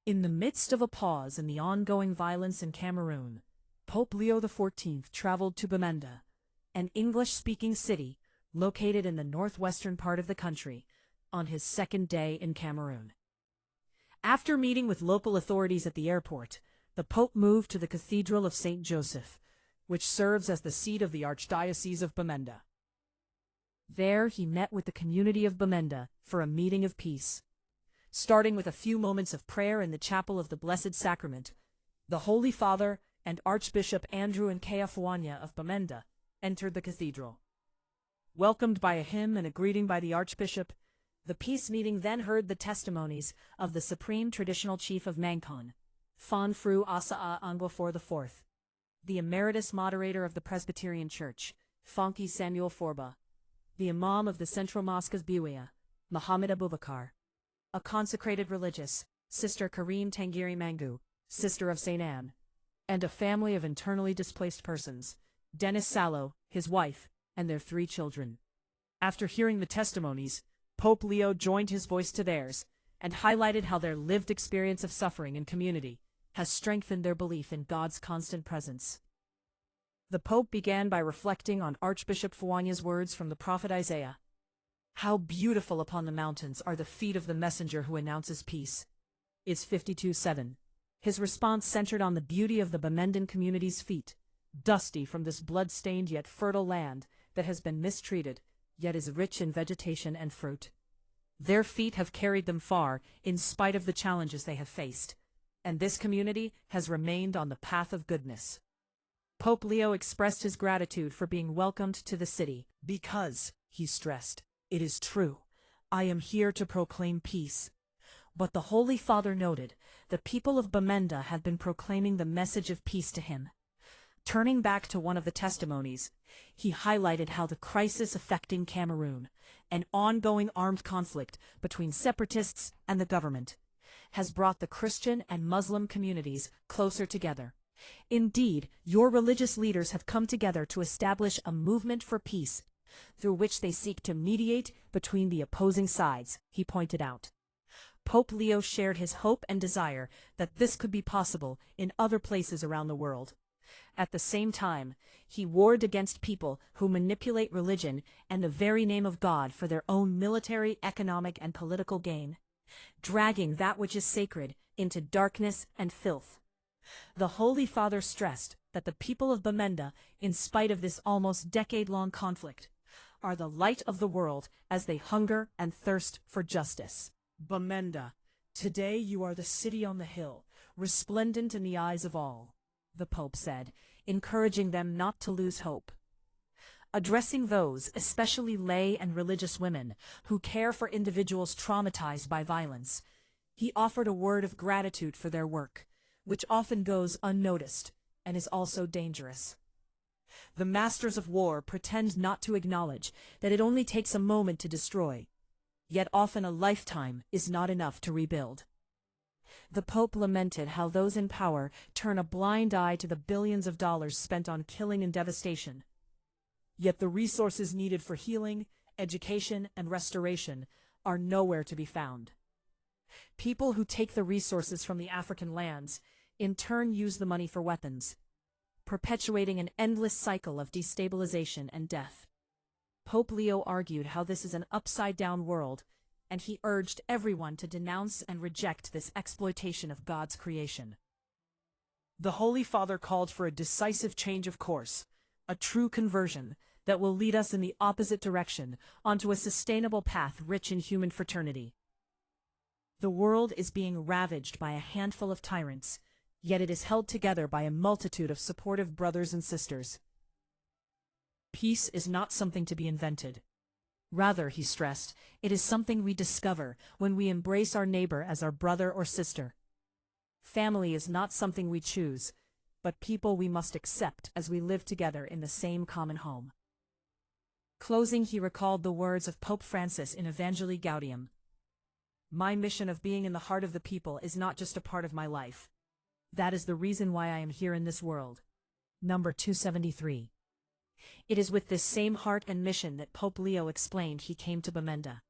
In the midst of a pause in the ongoing violence in Cameroon, Pope Leo XIV traveled to Bamenda, an English-speaking city located in the northwestern part of the country, on his second day in Cameroon. After meeting with local authorities at the airport, the Pope moved to the Cathedral of St. Joseph, which serves as the seat of the Archdiocese of Bamenda. There he met with the community of Bamenda for a meeting of peace. Starting with a few moments of prayer in the Chapel of the Blessed Sacrament, the Holy Father and Archbishop Andrew and Kea of Bamenda entered the cathedral. Welcomed by a hymn and a greeting by the Archbishop, the peace meeting then heard the testimonies of the Supreme Traditional Chief of Mankon, Fanfru Asaa Angwafor IV, the Emeritus Moderator of the Presbyterian Church, Fonki Samuel Forba, the Imam of the Central Mosque of Biwaya, Muhammad Abubakar, a consecrated religious, Sister Karim Tangiri Mangu, Sister of St. Anne, and a family of internally displaced persons, Dennis Sallow, his wife, and their 3 children. After hearing the testimonies, Pope Leo joined his voice to theirs and highlighted how their lived experience of suffering and community has strengthened their belief in God's constant presence. The Pope began by reflecting on Archbishop Fuanya's words from the prophet Isaiah. "How beautiful upon the mountains are the feet of the messenger who announces peace." Is 52:7. His response centered on the beauty of the Bamendan community's feet, dusty from this blood-stained yet fertile land that has been mistreated, yet is rich in vegetation and fruit. Their feet have carried them far in spite of the challenges they have faced, and this community has remained on the path of goodness. Pope Leo expressed his gratitude for being welcomed to the city, because, he stressed, "It is true, I am here to proclaim peace." But the Holy Father noted, the people of Bamenda have been proclaiming the message of peace to him. Turning back to one of the testimonies, he highlighted how the crisis affecting Cameroon, an ongoing armed conflict between separatists and the government, has brought the Christian and Muslim communities closer together. "Indeed, your religious leaders have come together to establish a movement for peace, through which they seek to mediate between the opposing sides," he pointed out. Pope Leo shared his hope and desire that this could be possible in other places around the world. At the same time, he warned against people who manipulate religion and the very name of God for their own military, economic, and political gain, dragging that which is sacred into darkness and filth. The Holy Father stressed that the people of Bamenda, in spite of this almost decade-long conflict, are the light of the world as they hunger and thirst for justice. "Bamenda, today you are the city on the hill, resplendent in the eyes of all," the Pope said, encouraging them not to lose hope. Addressing those, especially lay and religious women, who care for individuals traumatized by violence, he offered a word of gratitude for their work, which often goes unnoticed and is also dangerous. The masters of war pretend not to acknowledge that it only takes a moment to destroy, yet often a lifetime is not enough to rebuild. The Pope lamented how those in power turn a blind eye to the billions of dollars spent on killing and devastation. Yet the resources needed for healing, education, and restoration are nowhere to be found. People who take the resources from the African lands, in turn use the money for weapons, perpetuating an endless cycle of destabilization and death. Pope Leo argued how this is an upside-down world, and he urged everyone to denounce and reject this exploitation of God's creation. The Holy Father called for a decisive change of course, a true conversion that will lead us in the opposite direction onto a sustainable path rich in human fraternity. The world is being ravaged by a handful of tyrants, yet it is held together by a multitude of supportive brothers and sisters. Peace is not something to be invented. Rather, he stressed, it is something we discover when we embrace our neighbor as our brother or sister. Family is not something we choose, but people we must accept as we live together in the same common home. Closing, he recalled the words of Pope Francis in Evangelii Gaudium. "My mission of being in the heart of the people is not just a part of my life. That is the reason why I am here in this world." Number 273. It is with this same heart and mission that Pope Leo explained he came to Bamenda.